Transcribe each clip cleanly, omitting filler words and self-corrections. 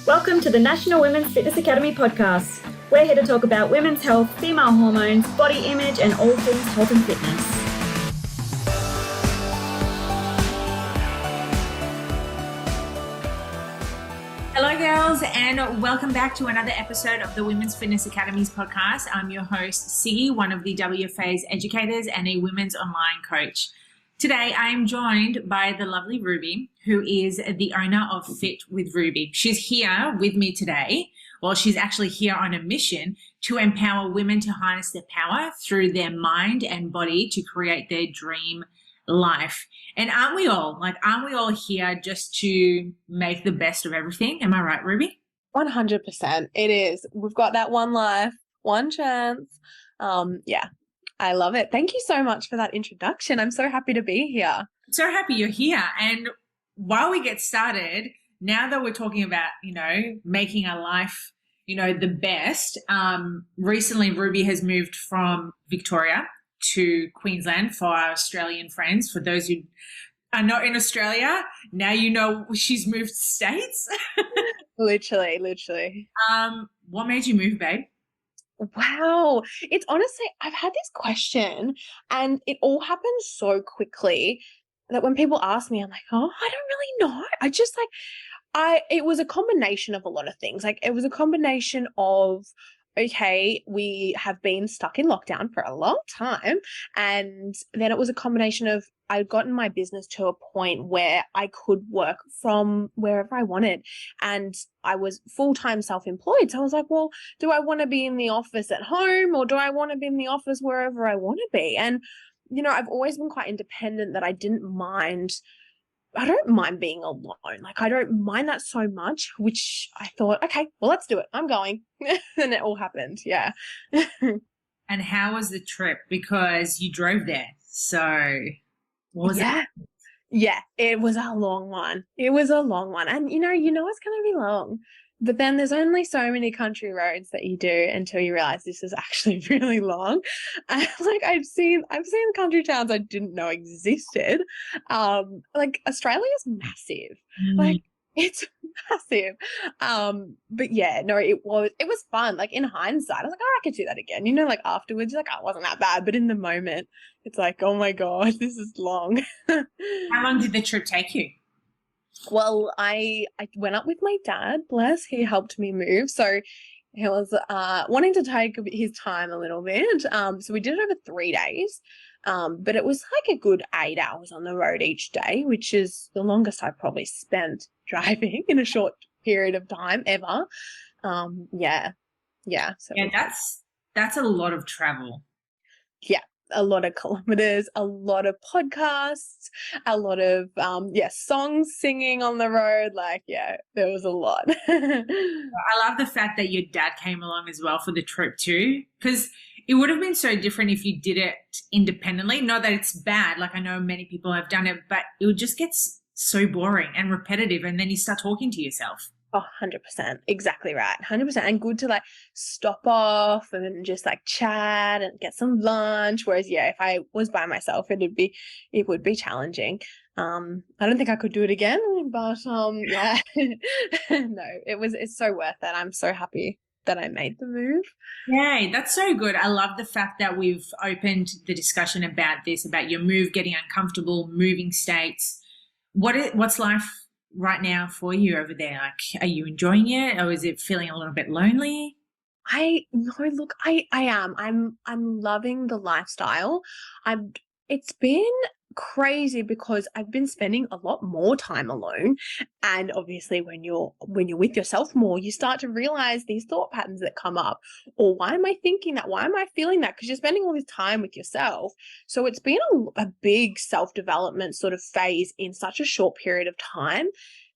Welcome to the National Women's Fitness Academy podcast. We're here to talk about women's health, female hormones, body image, and all things health and fitness. Hello girls, and welcome back to another episode of the Women's Fitness Academy's podcast. I'm your host, Siggy, one of the WFA's educators and a women's online coach. Today, I am joined by the lovely Ruby, who is the owner of Fit with Ruby. She's here with me today. Well, she's actually here on a mission to empower women to harness their power through their mind and body to create their dream life. And aren't we all here just to make the best of everything? Am I right, Ruby? 100%. It is. We've got that one life, one chance. Yeah. I love it. Thank you so much for that introduction. I'm so happy to be here. So happy you're here. And while we get started, now that we're talking about, making our life, the best, recently Ruby has moved from Victoria to Queensland for our Australian friends. For those who are not in Australia, now you know she's moved states. Literally. What made you move, babe? Wow. It's honestly, I've had this question and it all happened so quickly that when people ask me, I'm like, oh, I don't really know. It was a combination of a lot of things. Like it was a combination of, okay, we have been stuck in lockdown for a long time. And then it was a combination of I'd gotten my business to a point where I could work from wherever I wanted. And I was full-time self-employed. So I was like, well, do I want to be in the office at home or do I want to be in the office wherever I want to be? And, I've always been quite independent that I don't mind being alone. Like I don't mind that so much, which I thought, okay, well, let's do it. I'm going. And it all happened. Yeah. And how was the trip? Because you drove there. So what was it? Yeah, it was a long one. And it's going to be long. But then there's only so many country roads that you do until you realize this is actually really long. And I've seen country towns I didn't know existed. Australia's massive. It's massive. But yeah, no, it was fun. Like in hindsight, I was like, oh, I could do that again. Afterwards, you're like, oh, it wasn't that bad. But in the moment, it's like, oh my God, this is long. How long did the trip take you? Well, I went up with my dad, bless, he helped me move. So he was wanting to take his time a little bit. So we did it over 3 days. But it was like a good 8 hours on the road each day, which is the longest I've probably spent driving in a short period of time ever. Yeah. So yeah, that's a lot of travel. Yeah. A lot of kilometers, a lot of podcasts, a lot of songs singing on the road. There was a lot. I love the fact that your dad came along as well for the trip too, because it would have been so different if you did it independently. Not that it's bad, like I know many people have done it, but it would just get so boring and repetitive, and then you start talking to yourself. Oh, 100%. Exactly right. 100%. And good to stop off and just chat and get some lunch. Whereas, if I was by myself, it would be challenging. I don't think I could do it again, but yeah, no, it's so worth it. I'm so happy that I made the move. Yay, that's so good. I love the fact that we've opened the discussion about this, about your move, getting uncomfortable, moving states. What's life right now for you over there? Are you enjoying it, or is it feeling a little bit lonely? I am. I'm loving the lifestyle. It's been crazy because I've been spending a lot more time alone, and obviously when you're with yourself more, you start to realize these thought patterns that come up, or why am I thinking that, why am I feeling that, because you're spending all this time with yourself. So it's been a big self-development sort of phase in such a short period of time.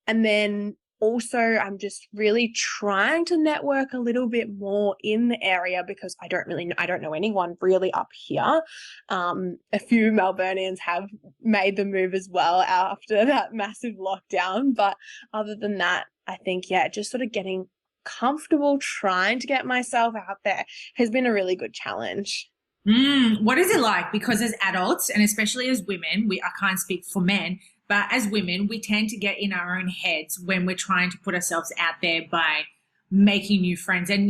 And then also I'm just really trying to network a little bit more in the area because I don't know anyone really up here. A few Melburnians have made the move as well after that massive lockdown. But other than that, I think, just sort of getting comfortable, trying to get myself out there has been a really good challenge. What is it like? Because as adults and especially as women, I can't speak for men, But as women, we tend to get in our own heads when we're trying to put ourselves out there by making new friends. And,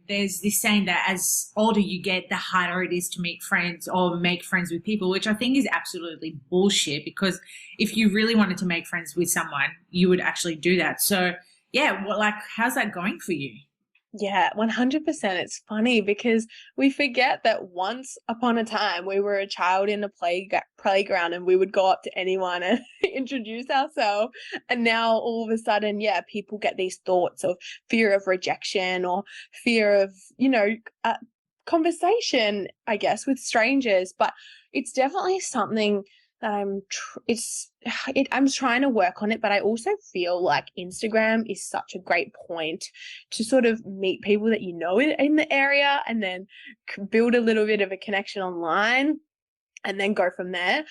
there's this saying that as older you get, the harder it is to meet friends or make friends with people, which I think is absolutely bullshit, because if you really wanted to make friends with someone, you would actually do that. So, yeah, how's that going for you? Yeah, 100%. It's funny because we forget that once upon a time we were a child in a playground and we would go up to anyone and introduce ourselves. And now all of a sudden, people get these thoughts of fear of rejection or fear of, conversation, I guess, with strangers. But it's definitely something that I'm trying to work on it, but I also feel like Instagram is such a great point to sort of meet people that you know in the area and then build a little bit of a connection online and then go from there.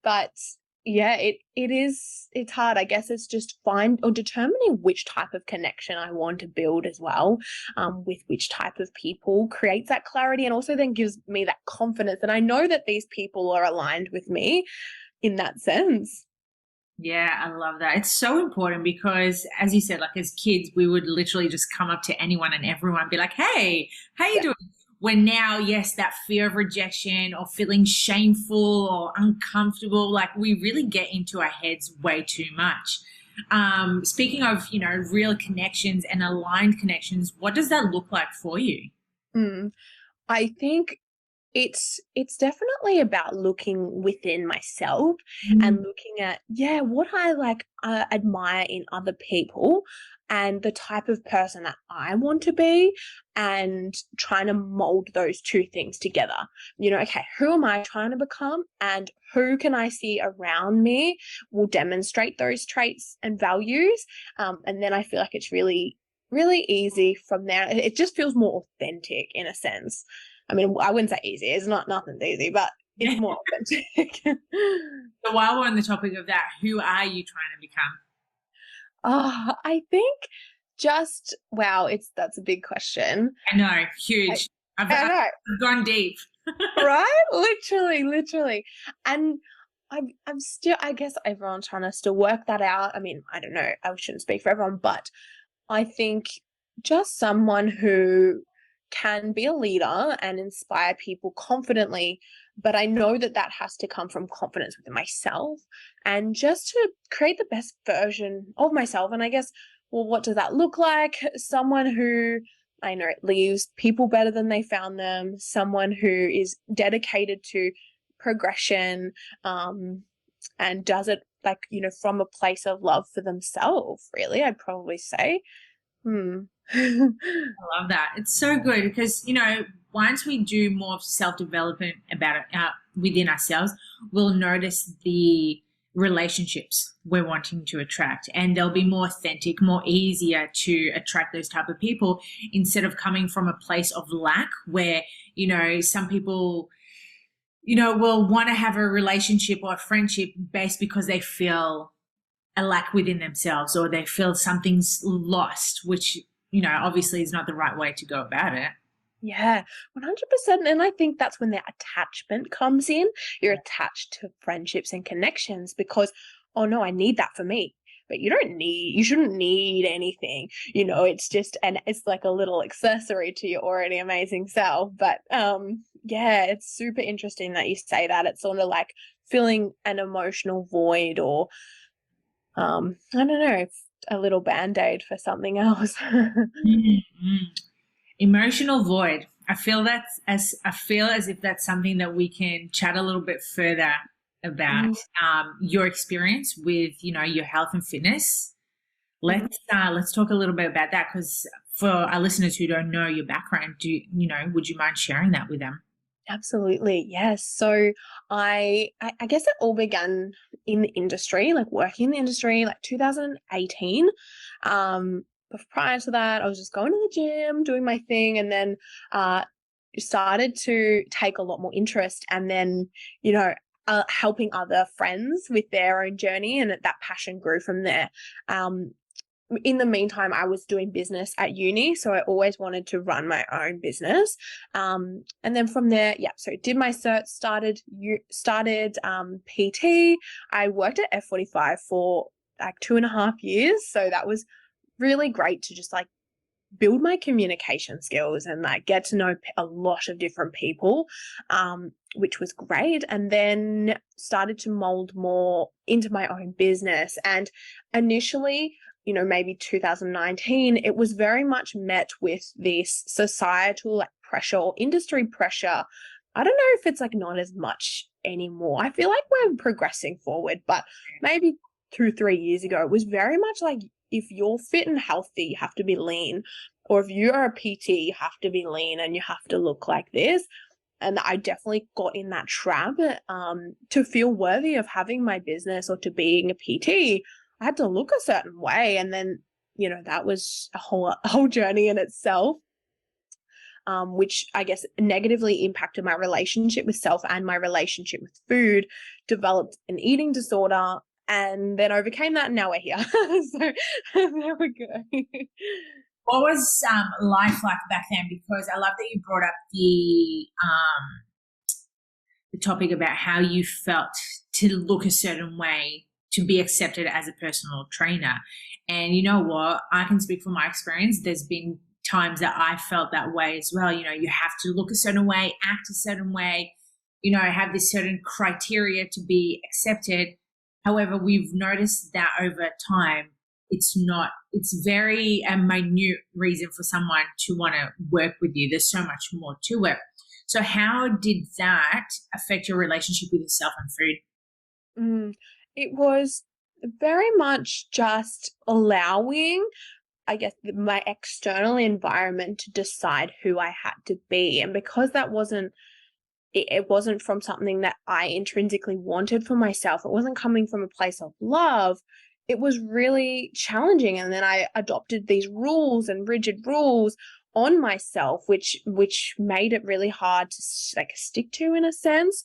But yeah, it's hard. I guess it's just determining which type of connection I want to build as well, with which type of people creates that clarity and also then gives me that confidence. And I know that these people are aligned with me in that sense. Yeah, I love that. It's so important because, as you said, like as kids, we would literally just come up to anyone and everyone be like, hey, how you doing? When now, yes, that fear of rejection or feeling shameful or uncomfortable, like we really get into our heads way too much. Speaking of, real connections and aligned connections, what does that look like for you? I think it's definitely about looking within myself and looking at what I admire in other people and the type of person that I want to be and trying to mold those two things together. Okay, who am I trying to become and who can I see around me will demonstrate those traits and values, and then I feel like it's really, really easy from there. It just feels more authentic in a sense. I mean, I wouldn't say easy. It's nothing's easy, but it's more authentic. So while we're on the topic of that, who are you trying to become? I think that's a big question. I know, huge. I know. I've gone deep. Right? Literally. And I'm still, I guess everyone's trying to still work that out. I mean, I don't know. I shouldn't speak for everyone, but I think just someone who can be a leader and inspire people confidently, but I know that has to come from confidence within myself and just to create the best version of myself. And I guess, well, what does that look like? Someone who I know leaves people better than they found them, someone who is dedicated to progression, and does it from a place of love for themselves, really, I'd probably say. I love that. It's so good because, once we do more self-development about it within ourselves, we'll notice the relationships we're wanting to attract, and they'll be more authentic, more easier to attract those type of people instead of coming from a place of lack where, some people, will want to have a relationship or a friendship based because they feel a lack within themselves or they feel something's lost, which obviously is not the right way to go about it. Yeah, 100%. And I think that's when the attachment comes in. You're attached to friendships and connections because, oh no, I need that for me. But you shouldn't need anything. It's like a little accessory to your already amazing self. But it's super interesting that you say that. It's sort of like filling an emotional void or, I don't know, a little Band-Aid for something else. Emotional void. I feel as if that's something that we can chat a little bit further about. Your experience with your health and fitness. Let's talk a little bit about that, because for our listeners who don't know your background, would you mind sharing that with them? Absolutely, yes. So I guess it all began in the industry, like working in the industry, like 2018. But prior to that, I was just going to the gym, doing my thing, and then started to take a lot more interest, and then helping other friends with their own journey, and that passion grew from there. in the meantime, I was doing business at uni, so I always wanted to run my own business. And then from there, so did my cert, started PT. I worked at F45 for like 2.5 years, so that was really great to just like build my communication skills and like get to know a lot of different people, which was great. And then started to mold more into my own business. And initially, maybe 2019, it was very much met with this societal like pressure or industry pressure. I don't know if it's like not as much anymore. I feel like we're progressing forward, but maybe 2-3 years ago, it was very much like, if you're fit and healthy, you have to be lean. Or if you are a PT, you have to be lean and you have to look like this. And I definitely got in that trap. To feel worthy of having my business or to being a PT, I had to look a certain way. And then, that was a whole journey in itself, which I guess negatively impacted my relationship with self and my relationship with food, developed an eating disorder, and then overcame that, and now we're here. So there we go. What was life like back then? Because I love that you brought up the topic about how you felt to look a certain way to be accepted as a personal trainer. And you know what? I can speak from my experience. There's been times that I felt that way as well. You have to look a certain way, act a certain way, have this certain criteria to be accepted. However, we've noticed that over time, it's very a minute reason for someone to want to work with you. There's so much more to it. So how did that affect your relationship with yourself and food? It was very much just allowing, I guess, my external environment to decide who I had to be. And because that wasn't, it wasn't from something that I intrinsically wanted for myself, it wasn't coming from a place of love, it was really challenging. And then I adopted these rules and rigid rules on myself, which made it really hard to like stick to in a sense.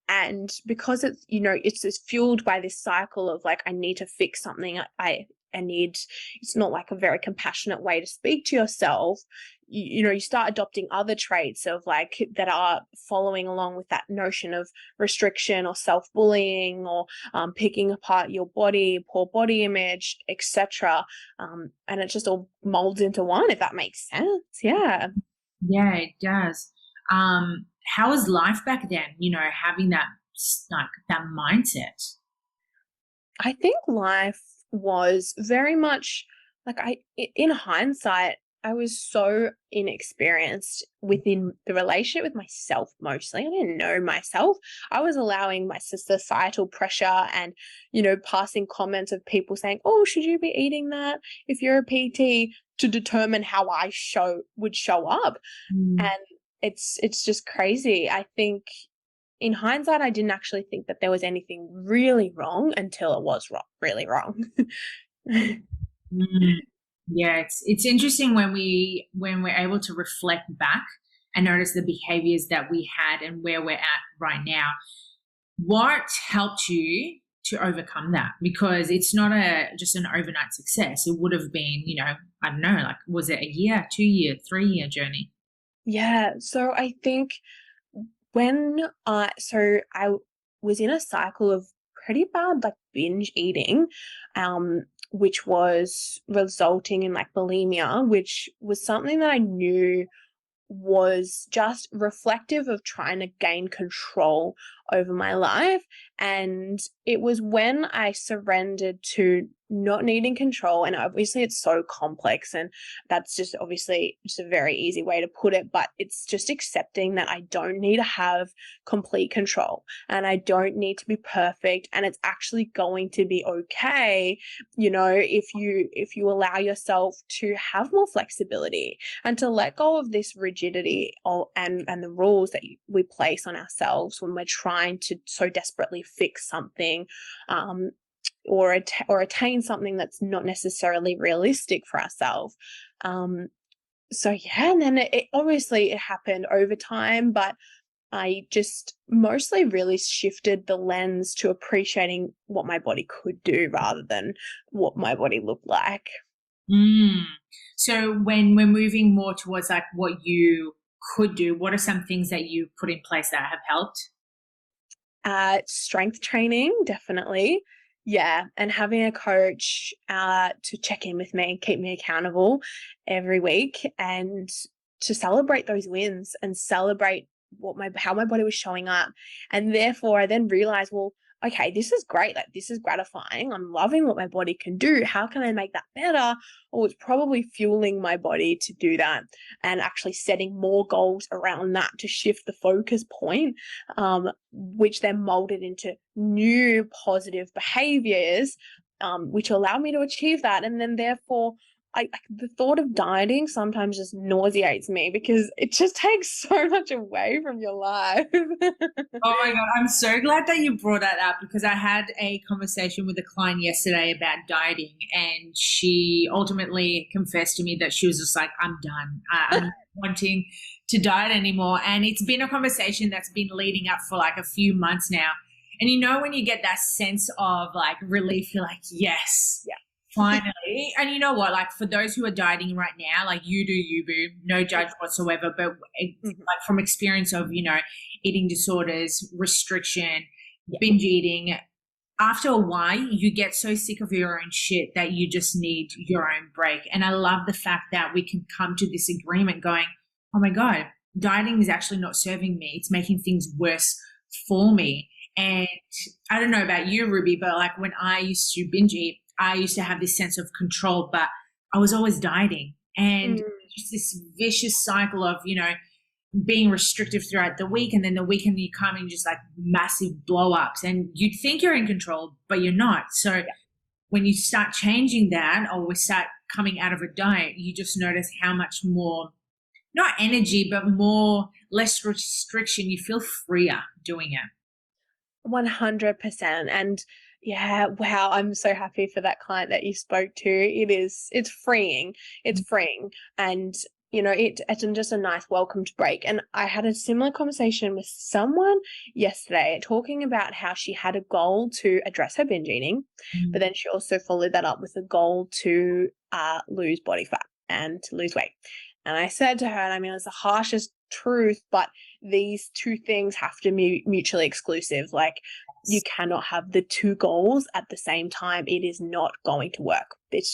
And because it's, it's just fueled by this cycle of like, I need to fix something. I need, it's not like a very compassionate way to speak to yourself. You start adopting other traits of like that are following along with that notion of restriction or self-bullying or picking apart your body, poor body image, etc. And it just all molds into one, if that makes sense. Yeah. Yeah, it does. How was life back then? Having that mindset. I think life was very much like in hindsight, I was so inexperienced within the relationship with myself mostly. I didn't know myself. I was allowing my societal pressure and, passing comments of people saying, oh, should you be eating that if you're a PT, to determine how I would show up. And it's just crazy. I think in hindsight, I didn't actually think that there was anything really wrong until it was really wrong. Yeah, it's interesting when we're able to reflect back and notice the behaviors that we had and where we're at right now. What helped you to overcome that? Because it's not just an overnight success. It would have been, I don't know, like, was it a year, 2 year, 3 year journey? Yeah. So I think when I was in a cycle of pretty bad like binge eating, which was resulting in like bulimia, which was something that I knew was just reflective of trying to gain control over my life. And it was when I surrendered to not needing control, and obviously it's so complex, and that's just obviously just a very easy way to put it, but it's just accepting that I don't need to have complete control and I don't need to be perfect, and it's actually going to be okay, if you allow yourself to have more flexibility and to let go of this rigidity and the rules that we place on ourselves when we're trying to so desperately fix something, or attain something that's not necessarily realistic for ourselves. So yeah, and then it obviously it happened over time, but I just mostly really shifted the lens to appreciating what my body could do rather than what my body looked like. Mm. So when we're moving more towards like what you could do, what are some things that you put in place that have helped? Strength training, definitely. Yeah, and having a coach to check in with me, keep me accountable every week, and to celebrate those wins and celebrate how my body was showing up. And therefore, I then realized, well, okay, this is great. Like this is gratifying. I'm loving what my body can do. How can I make that better? Or it's probably fueling my body to do that, and actually setting more goals around that to shift the focus point, which then molded into new positive behaviors, which allow me to achieve that. And then therefore, the thought of dieting sometimes just nauseates me because it just takes so much away from your life. Oh my God, I'm so glad that you brought that up because I had a conversation with a client yesterday about dieting, and she ultimately confessed to me that she was just like, I'm done. I'm not wanting to diet anymore. And it's been a conversation that's been leading up for like a few months now. And you know, when you get that sense of like relief, you're like, yes. Yeah. Finally. And you know what? Like for those who are dieting right now, like you do you, boo, no judge whatsoever. But like from experience of, eating disorders, restriction, binge eating, after a while, you get so sick of your own shit that you just need your own break. And I love the fact that we can come to this agreement going, oh my God, dieting is actually not serving me. It's making things worse for me. And I don't know about you, Ruby, but like when I used to binge eat, I used to have this sense of control, but I was always dieting, and just this vicious cycle of, being restrictive throughout the week. And then the weekend you come in just like massive blow ups, and you'd think you're in control, but you're not. So when you start changing that, or we start coming out of a diet, you just notice how much more, not energy, but less restriction. You feel freer doing it. 100%. And yeah, wow, I'm so happy for that client that you spoke to. It's freeing. It's freeing. And it's just a nice welcomed break. And I had a similar conversation with someone yesterday talking about how she had a goal to address her binge eating, but then she also followed that up with a goal to lose body fat and to lose weight. And I said to her, and I mean, it's the harshest truth, but these two things have to be mutually exclusive. Like you cannot have the two goals at the same time. It is not going to work. It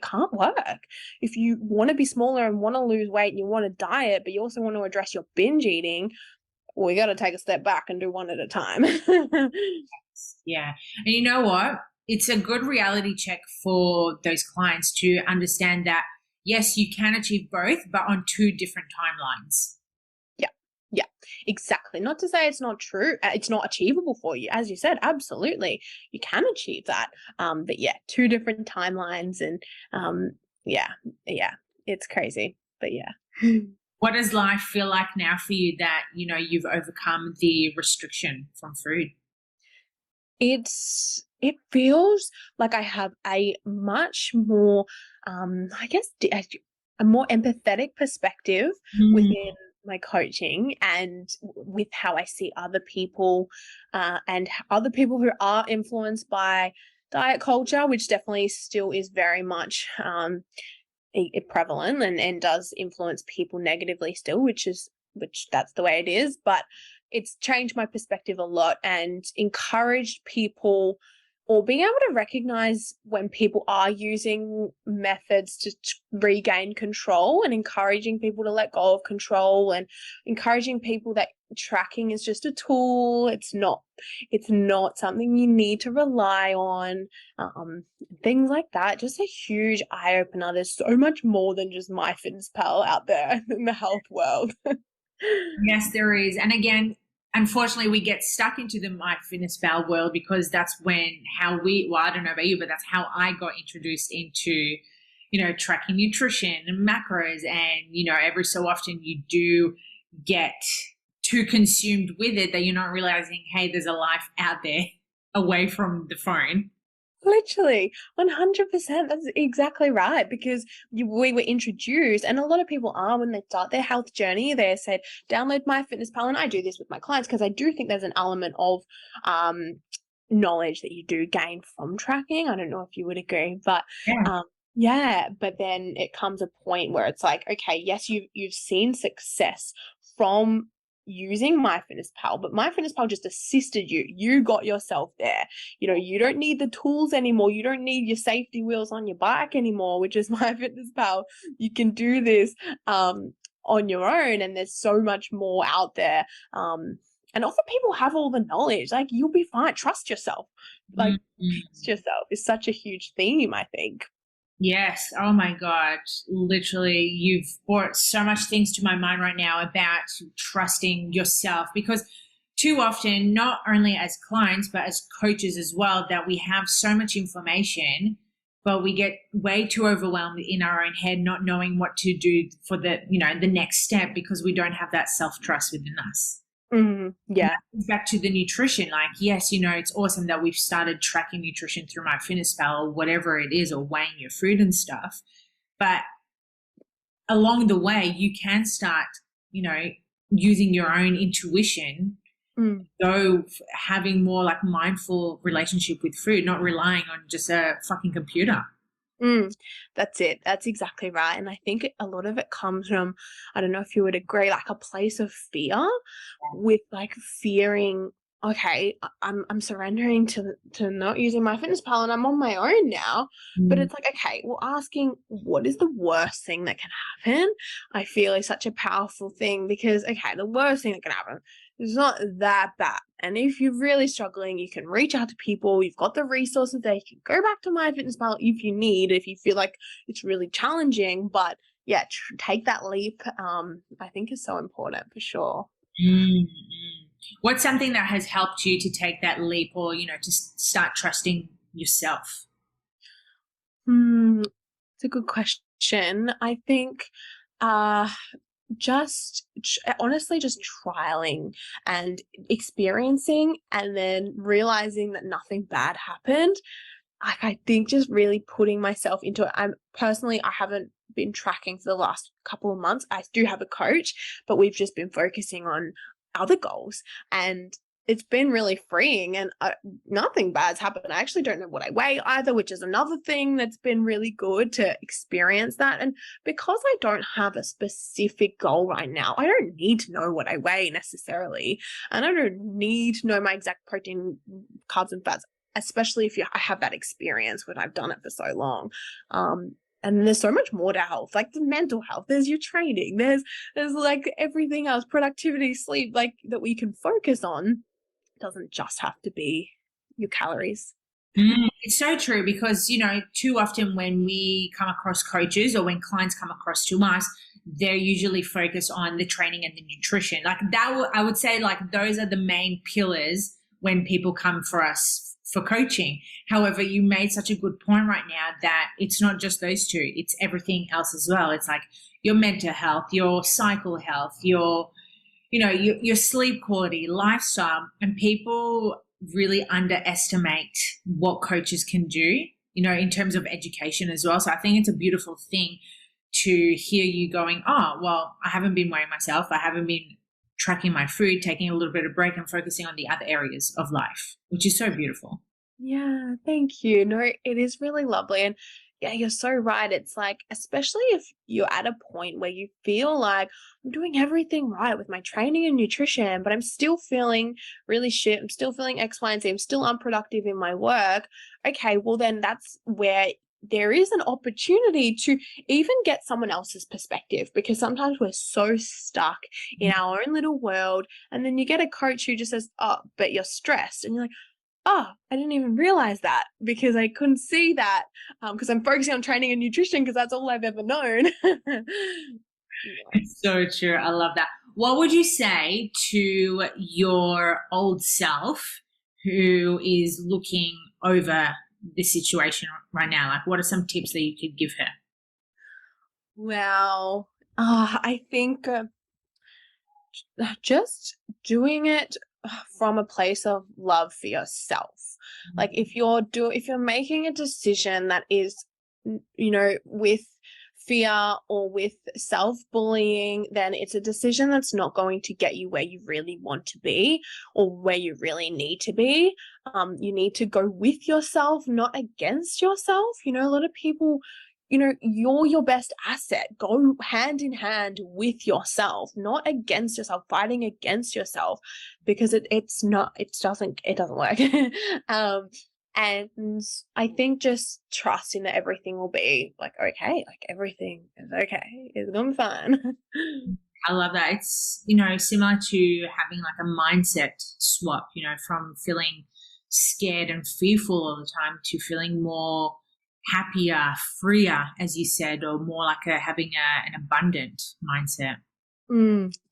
can't work. If you want to be smaller and want to lose weight and you want to diet, but you also want to address your binge eating, we got to take a step back and do one at a time. Yeah. And you know what? It's a good reality check for those clients to understand that, yes, you can achieve both, but on two different timelines. Yeah, exactly. Not to say it's not true. It's not achievable for you. As you said, absolutely. You can achieve that. But yeah, two different timelines, and yeah, it's crazy. But yeah. What does life feel like now for you that, you've overcome the restriction from food? It feels like I have a much more, I guess, a more empathetic perspective within my coaching and with how I see other people, and other people who are influenced by diet culture, which definitely still is very much prevalent and does influence people negatively still, which that's the way it is. But it's changed my perspective a lot and encouraged people, or being able to recognize when people are using methods to regain control, and encouraging people to let go of control, and encouraging people that tracking is just a tool. It's not something you need to rely on. Things like that. Just a huge eye opener. There's so much more than just MyFitnessPal out there in the health world. Yes, there is. And again, unfortunately, we get stuck into the MyFitnessPal world because that's well, I don't know about you, but that's how I got introduced into, tracking nutrition and macros. And, every so often you do get too consumed with it that you're not realizing, hey, there's a life out there away from the phone. Literally, 100%. That's exactly right. Because we were introduced, and a lot of people are when they start their health journey, they said, download MyFitnessPal. And I do this with my clients because I do think there's an element of um, knowledge that you do gain from tracking. I don't know if you would agree, but Yeah. yeah, but then it comes a point where it's like, okay, yes, you've seen success from using MyFitnessPal, but MyFitnessPal just assisted you. You got yourself there. You don't need the tools anymore. You don't need your safety wheels on your bike anymore, which is MyFitnessPal. You can do this on your own, and there's so much more out there. And often people have all the knowledge. Like, you'll be fine. Trust yourself. Like, trust yourself is such a huge theme, I think. Yes. Oh my God. Literally, you've brought so much things to my mind right now about trusting yourself, because too often, not only as clients, but as coaches as well, that we have so much information, but we get way too overwhelmed in our own head, not knowing what to do for the next step, because we don't have that self-trust within us. Yeah. Back to the nutrition, like, yes, it's awesome that we've started tracking nutrition through MyFitnessPal or whatever it is, or weighing your food and stuff. But along the way, you can start, using your own intuition, go having more like mindful relationship with food, not relying on just a fucking computer. That's it. That's exactly right. And I think a lot of it comes from, I don't know if you would agree, like a place of fear, with like fearing, okay, I'm surrendering to not using MyFitnessPal and I'm on my own now. But it's like, okay, well, asking what is the worst thing that can happen, I feel is such a powerful thing, because, okay, the worst thing that can happen is not that bad. And if you're really struggling, you can reach out to people. You've got the resources there. You can go back to MyFitnessPal if you need, if you feel like it's really challenging. But yeah, take that leap. I think is so important for sure. What's something that has helped you to take that leap, or to start trusting yourself? It's a good question. I think honestly just trialing and experiencing, and then realizing that nothing bad happened. Like, I think just really putting myself into it. I haven't been tracking for the last couple of months. I do have a coach, but we've just been focusing on other goals, and it's been really freeing, and nothing bad's happened. I actually don't know what I weigh either, which is another thing that's been really good to experience that. And because I don't have a specific goal right now, I don't need to know what I weigh necessarily, and I don't need to know my exact protein, carbs, and fats, especially if I have that experience when I've done it for so long. And there's so much more to health, like the mental health, there's your training, there's like everything else, productivity, sleep, like that we can focus on. It doesn't just have to be your calories. It's so true, because, too often when we come across coaches, or when clients come across to us, they're usually focused on the training and the nutrition. Like that, I would say, like, those are the main pillars when people come for us for coaching. However, you made such a good point right now that it's not just those two, it's everything else as well. It's like your mental health, your cycle health, your sleep quality, lifestyle. And people really underestimate what coaches can do, in terms of education as well. So I think it's a beautiful thing to hear you going, oh, well, I haven't been weighing myself, I haven't been tracking my food, taking a little bit of break and focusing on the other areas of life, which is so beautiful. Yeah, thank you. No, it is really lovely. And yeah, you're so right. It's like, especially if you're at a point where you feel like I'm doing everything right with my training and nutrition, but I'm still feeling really shit. I'm still feeling X, Y, and Z. I'm still unproductive in my work. Okay, well, then that's where there is an opportunity to even get someone else's perspective, because sometimes we're so stuck in our own little world. And then you get a coach who just says, oh, but you're stressed. And you're like, oh, I didn't even realize that, because I couldn't see that, because I'm focusing on training and nutrition because that's all I've ever known. It's so true. I love that. What would you say to your old self who is looking over the situation right now? Like, what are some tips that you could give her? Well, I think just doing it from a place of love for yourself. Like if you're making a decision that is, with fear or with self-bullying, then it's a decision that's not going to get you where you really want to be or where you really need to be. You need to go with yourself, not against yourself. A lot of people, you're your best asset. Go hand in hand with yourself, not against yourself, fighting against yourself, because it doesn't work. And I think just trusting that everything will be okay, everything is okay, it's gonna be fine. I love that. It's, similar to having like a mindset swap, from feeling scared and fearful all the time to feeling more happier, freer, as you said, or more like having an abundant mindset.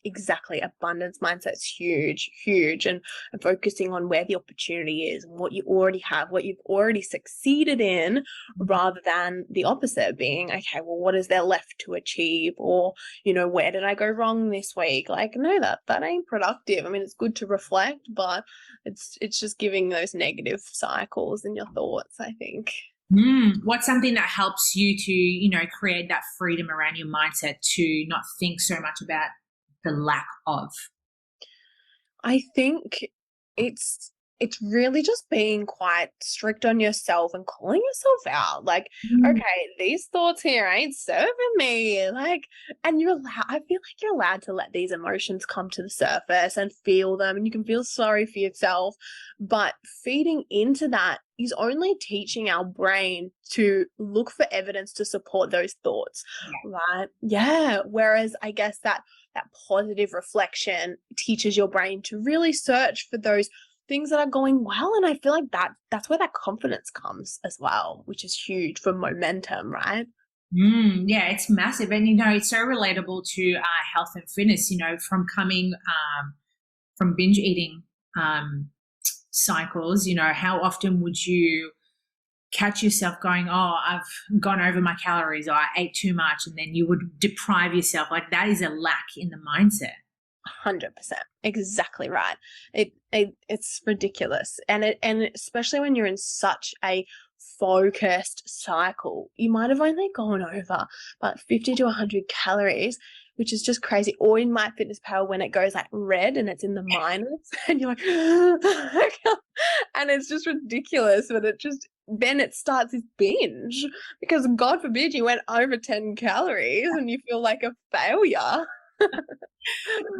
Exactly. Abundance mindset's huge, huge. And focusing on where the opportunity is and what you already have, what you've already succeeded in, rather than the opposite being, okay, well, what is there left to achieve? Or, where did I go wrong this week? No, that ain't productive. I mean, it's good to reflect, but it's just giving those negative cycles in your thoughts, I think. What's something that helps you to, create that freedom around your mindset to not think so much about the lack of? I think it's really just being quite strict on yourself and calling yourself out. Okay, these thoughts here ain't serving me. And I feel like you're allowed to let these emotions come to the surface and feel them, and you can feel sorry for yourself. But feeding into that is only teaching our brain to look for evidence to support those thoughts, right? Yeah. Whereas I guess that positive reflection teaches your brain to really search for those things that are going well. And I feel like that's where that confidence comes as well, which is huge for momentum, right? Yeah, it's massive. And, it's so relatable to health and fitness, from coming from binge eating cycles, how often would you catch yourself going, oh, I've gone over my calories, or I ate too much, and then you would deprive yourself. That is a lack in the mindset. 100%. Exactly right. It's ridiculous. And especially when you're in such a focused cycle, you might have only gone over about 50 to 100 calories, which is just crazy. Or in MyFitnessPal, when it goes red and it's in the minus, and you're like, and it's just ridiculous. But then it starts this binge because God forbid you went over 10 calories and you feel like a failure.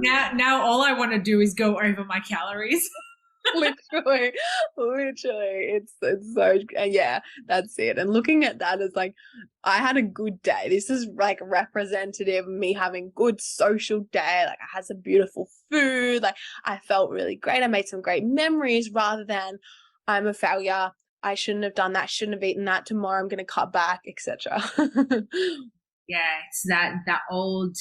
Now all I want to do is go over my calories. literally it's so, yeah, that's it. And looking at that as I had a good day. This is representative of me having good social day. I had some beautiful food, I felt really great, I made some great memories, rather than I'm a failure, I shouldn't have done that, shouldn't have eaten that, tomorrow I'm going to cut back, etc. Yeah, it's that old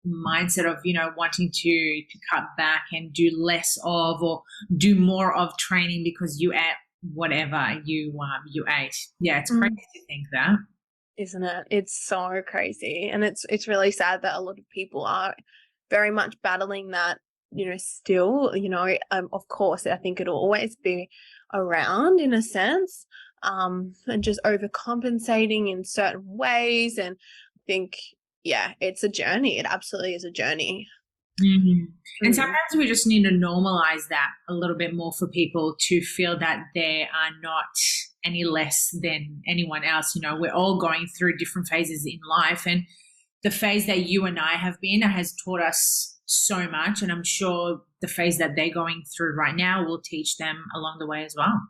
mindset of wanting to cut back and do less of, or do more of training because you ate whatever you ate. Yeah, it's crazy to think that, isn't it? It's so crazy. And it's really sad that a lot of people are very much battling that, still. Of course, I think it'll always be around in a sense, and just overcompensating in certain ways. And I think, yeah, it's a journey. It absolutely is a journey. And sometimes we just need to normalize that a little bit more for people to feel that they are not any less than anyone else. We're all going through different phases in life, and the phase that you and I have been has taught us so much, and I'm sure the phase that they're going through right now will teach them along the way as well.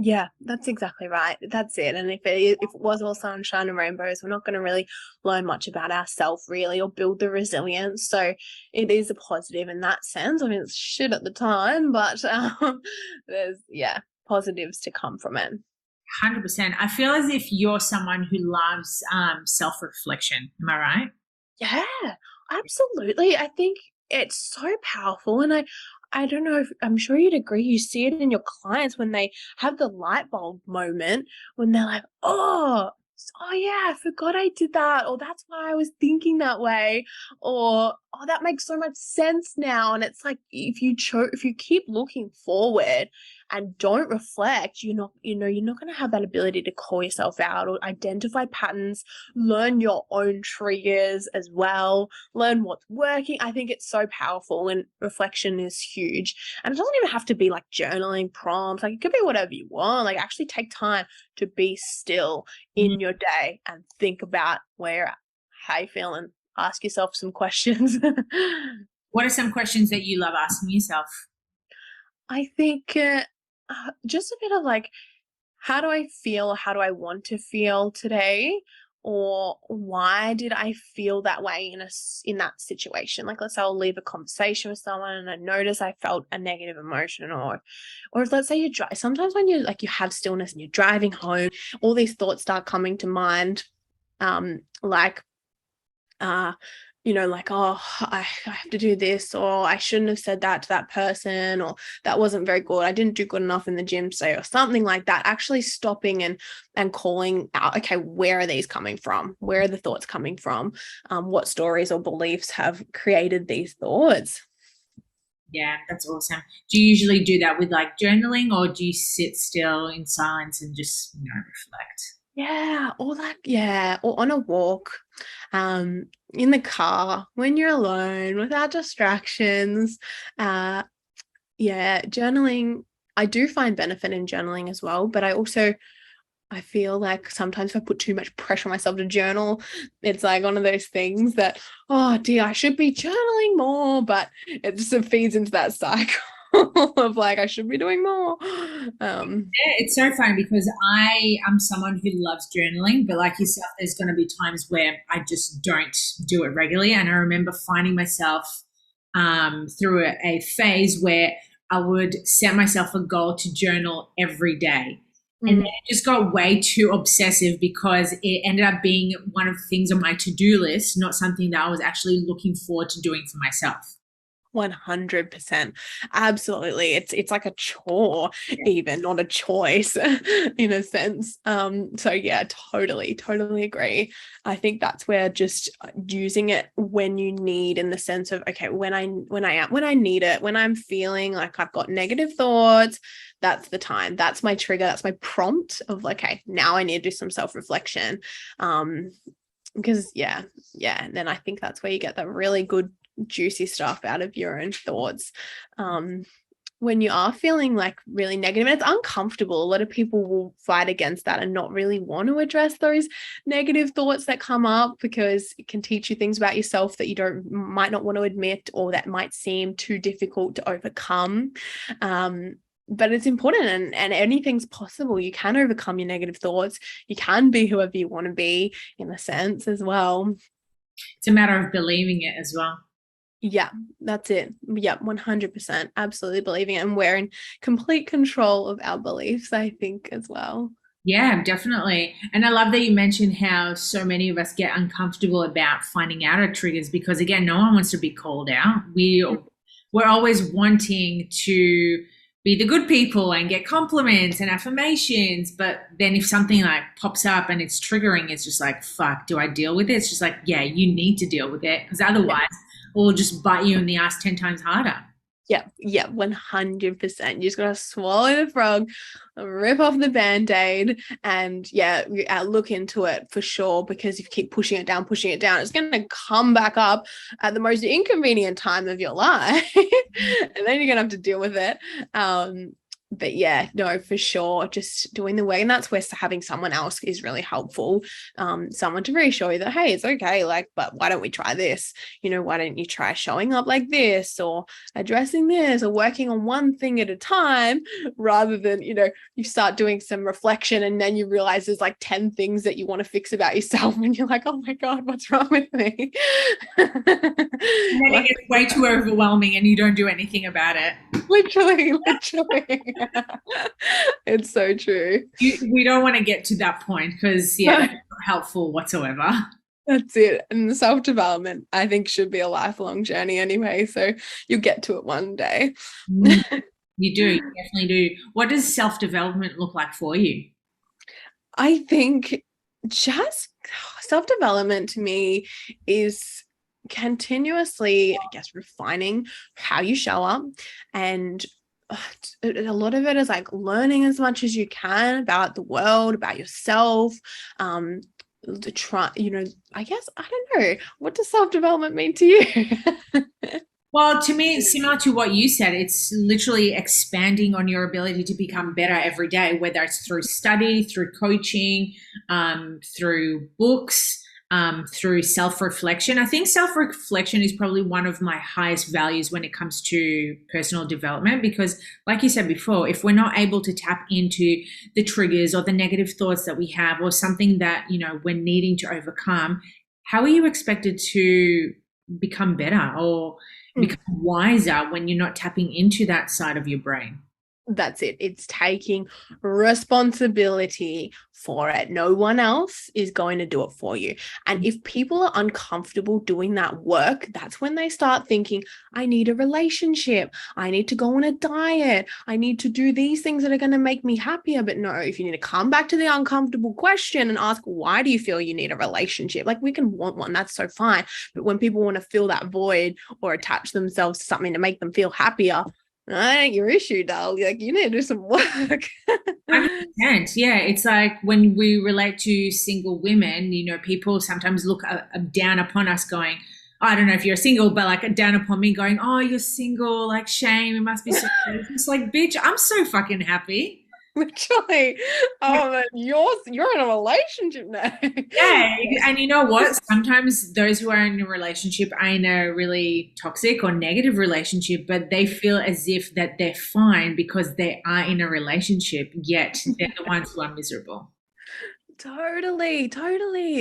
Yeah, that's exactly right. That's it. And if it was all sunshine and rainbows, we're not going to really learn much about ourselves really, or build the resilience. So it is a positive in that sense. I mean, it's shit at the time, but there's positives to come from it. 100%. I feel as if you're someone who loves self-reflection. Am I right? Yeah, absolutely. I think it's so powerful. And I don't know if, I'm sure you'd agree, you see it in your clients when they have the light bulb moment, when they're like, oh yeah, I forgot I did that, or that's why I was thinking that way, or oh, that makes so much sense now. And it's if you keep looking forward and don't reflect, you're not going to have that ability to call yourself out or identify patterns, learn your own triggers as well, learn what's working. I think it's so powerful, and reflection is huge. And it doesn't even have to be like journaling prompts. Like, it could be whatever you want. Like, actually take time to be still in your day and think about where you're at, how you feeling, ask yourself some questions. What are some questions that you love asking yourself? I think just a bit of like, how do I feel? How do I want to feel today? Or why did I feel that way in that situation? Like, let's say I'll leave a conversation with someone and I notice I felt a negative emotion, or let's say you drive. Sometimes when you have stillness and you're driving home, all these thoughts start coming to mind, like like, oh, I have to do this, or I shouldn't have said that to that person, or that wasn't very good. I didn't do good enough in the gym today, or something like that. Actually stopping and calling out, okay, where are these coming from? Where are the thoughts coming from? What stories or beliefs have created these thoughts? Yeah, that's awesome. Do you usually do that with like journaling, or do you sit still in silence and just, reflect? Yeah, or on a walk, in the car, when you're alone, without distractions. Journaling, I do find benefit in journaling as well, but I feel like sometimes if I put too much pressure on myself to journal, it's like one of those things that, oh dear, I should be journaling more, but it just feeds into that cycle of like, I should be doing more. Yeah, it's so funny because I am someone who loves journaling, but like yourself, there's going to be times where I just don't do it regularly. And I remember finding myself through a phase where I would set myself a goal to journal every day. And then it just got way too obsessive because it ended up being one of the things on my to-do list, not something that I was actually looking forward to doing for myself. 100%. Absolutely. It's like a chore, even not a choice in a sense. So yeah, totally agree. I think that's where just using it when you need, in the sense of, okay, when I need it, when I'm feeling like I've got negative thoughts, that's the time. That's my trigger. That's my prompt of like, okay, now I need to do some self-reflection. Because and then I think that's where you get that really good juicy stuff out of your own thoughts. When you are feeling like really negative, and it's uncomfortable, a lot of people will fight against that and not really want to address those negative thoughts that come up, because it can teach you things about yourself that you might not want to admit, or that might seem too difficult to overcome. But it's important, and anything's possible. You can overcome your negative thoughts. You can be whoever you want to be, in a sense, as well. It's a matter of believing it as well. Yeah, that's it. Yeah, 100%. Absolutely believing it. And we're in complete control of our beliefs, I think, as well. Yeah, definitely. And I love that you mentioned how so many of us get uncomfortable about finding out our triggers, because again, no one wants to be called out. We're always wanting to be the good people and get compliments and affirmations. But then if something like pops up and it's triggering, it's just like, fuck, do I deal with it? It's just like, yeah, you need to deal with it, because otherwise we'll just bite you in the ass 10 times harder. Yeah, 100%. You just gotta swallow the frog, rip off the band-aid, and look into it for sure, because if you keep pushing it down, it's gonna come back up at the most inconvenient time of your life. And then you're gonna have to deal with it. But yeah, no, for sure, just doing the work. And that's where having someone else is really helpful. Someone to reassure you that, hey, it's okay, like, but why don't we try this? Why don't you try showing up like this, or addressing this, or working on one thing at a time, rather than, you start doing some reflection and then you realize there's like 10 things that you want to fix about yourself, and you're like, oh my God, what's wrong with me? And then it gets way too overwhelming and you don't do anything about it. Literally. It's so true. We don't want to get to that point, because that's not helpful whatsoever. That's it. And the self-development, I think, should be a lifelong journey anyway. So you'll get to it one day. You do. You definitely do. What does self-development look like for you? I think just self-development to me is continuously, I guess, refining how you show up, and a lot of it is like learning as much as you can about the world, about yourself, to try, I guess, I don't know, what does self-development mean to you? Well, to me, it's similar to what you said. It's literally expanding on your ability to become better every day, whether it's through study, through coaching, through books, through self-reflection. I think self-reflection is probably one of my highest values when it comes to personal development, because like you said before, if we're not able to tap into the triggers or the negative thoughts that we have or something that, we're needing to overcome, how are you expected to become better or become wiser when you're not tapping into that side of your brain? That's it. It's taking responsibility for it. No one else is going to do it for you. And if people are uncomfortable doing that work, that's when they start thinking, I need a relationship. I need to go on a diet. I need to do these things that are going to make me happier. But no, if you need to come back to the uncomfortable question and ask, why do you feel you need a relationship? Like, we can want one, that's so fine. But when people want to fill that void or attach themselves to something to make them feel happier, that ain't your issue, doll. Like, you need to do some work. 100%. Yeah, it's like when we relate to single women, people sometimes look down upon us going, I don't know if you're single, but like down upon me going, oh, you're single, like shame, it must be so good. It's like, bitch, I'm so fucking happy. Literally. Oh, man, you're in a relationship now. Yeah, and you know what? Sometimes those who are in a relationship are in a really toxic or negative relationship, but they feel as if that they're fine because they are in a relationship, yet they're the ones who are miserable. Totally.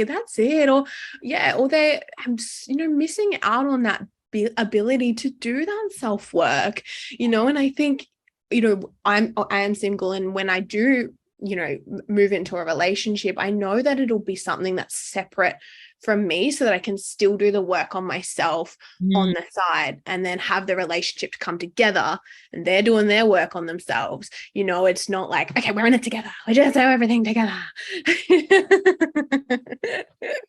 That's it. Or they're missing out on that ability to do that self-work, and I think, I am single, and when I do, move into a relationship, I know that it'll be something that's separate from me so that I can still do the work on myself on the side and then have the relationship to come together and they're doing their work on themselves. It's not like, okay, we're in it together. We just do everything together.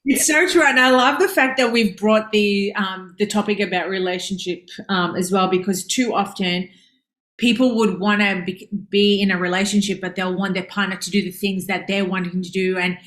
It's so true. And I love the fact that we've brought the topic about relationship as well, because too often people would want to be in a relationship, but they'll want their partner to do the things that they're wanting to do and,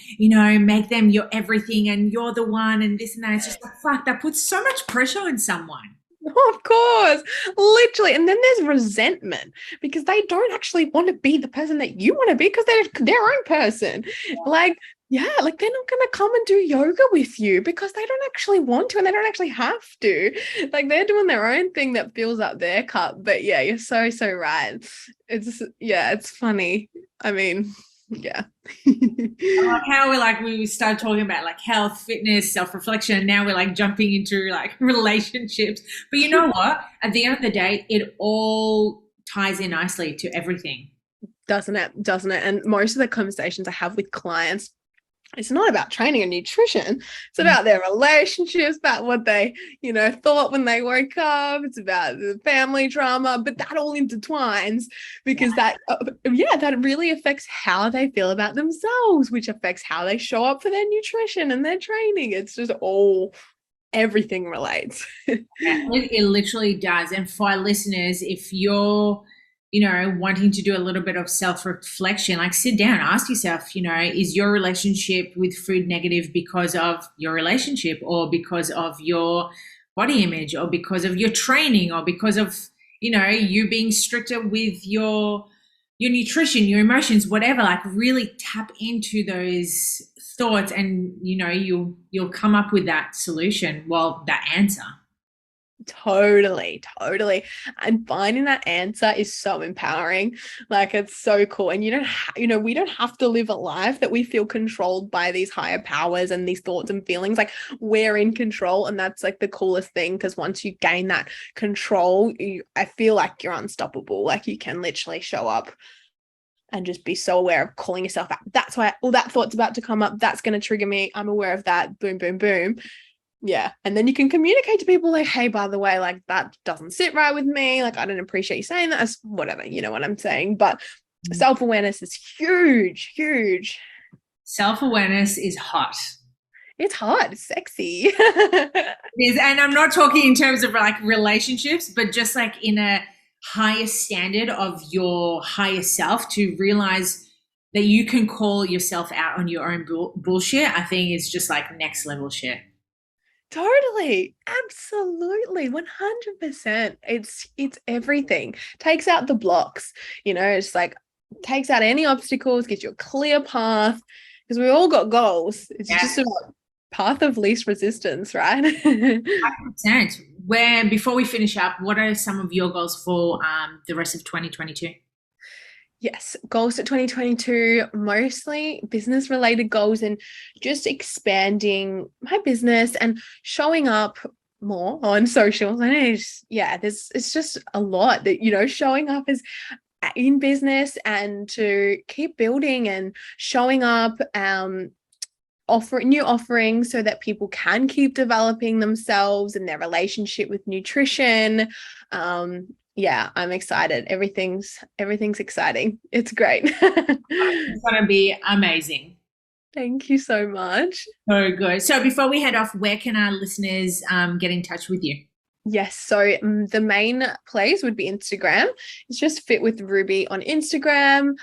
make them your everything and you're the one and this and that. It's just like, fuck, that puts so much pressure on someone. Of course, literally. And then there's resentment because they don't actually want to be the person that you want to be because they're their own person. Yeah. Like they're not going to come and do yoga with you because they don't actually want to and they don't actually have to. Like they're doing their own thing that fills up their cup. But yeah, you're so right. It's funny. I mean, yeah. I like how we started talking about like health, fitness, self-reflection, and now we're like jumping into like relationships. But you know what? At the end of the day, it all ties in nicely to everything. Doesn't it? And most of the conversations I have with clients, it's not about training and nutrition. It's about their relationships, about what they, thought when they woke up. It's about the family drama, but that all intertwines because that really affects how they feel about themselves, which affects how they show up for their nutrition and their training. It's just everything relates. It literally does. And for our listeners, if you're wanting to do a little bit of self-reflection, like sit down, ask yourself, is your relationship with food negative because of your relationship or because of your body image or because of your training or because of, you being stricter with your nutrition, your emotions, whatever. Like really tap into those thoughts and, you'll come up with that solution, that answer. Totally. And finding that answer is so empowering. Like it's so cool. And we don't have to live a life that we feel controlled by these higher powers and these thoughts and feelings. Like we're in control. And that's like the coolest thing. Because once you gain that control, I feel like you're unstoppable. Like you can literally show up and just be so aware of calling yourself out. That's why all that thought's about to come up. That's going to trigger me. I'm aware of that. Boom, boom, boom. Yeah. And then you can communicate to people like, hey, by the way, like that doesn't sit right with me. Like, I don't appreciate you saying that. Whatever, you know what I'm saying? But self-awareness is huge. Self-awareness is hot. It's hot. It's sexy. It is. And I'm not talking in terms of like relationships, but just like in a highest standard of your higher self to realize that you can call yourself out on your own bullshit, I think is just like next level shit. Totally. Absolutely. 100%. It's everything. Takes out the blocks, it's like takes out any obstacles, gives you a clear path because we all got goals. It's just a path of least resistance, right? 100%. Where before we finish up, what are some of your goals for the rest of 2022? Yes, goals for 2022, mostly business related goals and just expanding my business and showing up more on socials. And it's just a lot that, showing up as in business and to keep building and showing up, offering new offerings so that people can keep developing themselves and their relationship with nutrition. I'm excited. Everything's exciting. It's great. It's gonna be amazing. Thank you so much. So good. So before we head off, where can our listeners get in touch with you? Yes, so the main place would be Instagram. It's just Fit with Ruby on Instagram,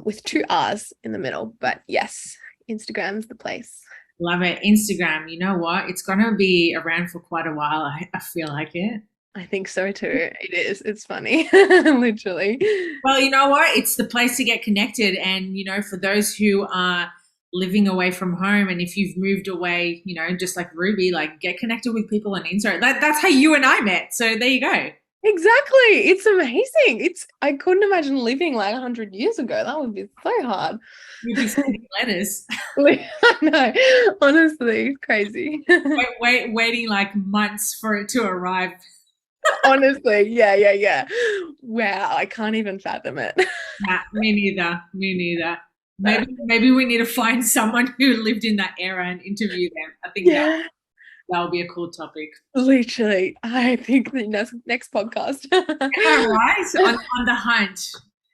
with 2 R's in the middle. But yes, Instagram's the place. Love it. Instagram, you know what? It's going to be around for quite a while. I feel like it. I think so too. It is. It's funny. Literally. Well, you know what? It's the place to get connected. And, for those who are living away from home, and if you've moved away, just like Ruby, like get connected with people on Instagram. That's how you and I met. So there you go. Exactly. It's amazing. I couldn't imagine living like 100 years ago. That would be so hard. You'd be sending letters. I know. Honestly, crazy. Waiting like months for it to arrive. Honestly, yeah. Wow, I can't even fathom it. Nah, me neither. Maybe we need to find someone who lived in that era and interview them. I think that would be a cool topic. Literally, I think the next podcast. Yeah, right? On the hunt.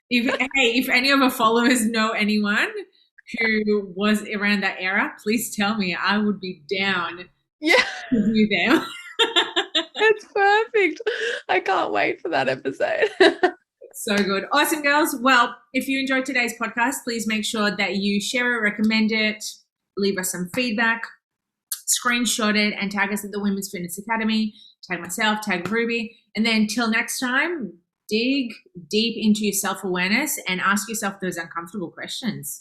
If any of our followers know anyone who was around that era, please tell me. I would be down to interview them. That's perfect. I can't wait for that episode. So good. Awesome, girls. Well, if you enjoyed today's podcast, please make sure that you share it, recommend it, leave us some feedback, screenshot it, and tag us at the Women's Fitness Academy. Tag myself, tag Ruby. And then till next time, dig deep into your self-awareness and ask yourself those uncomfortable questions.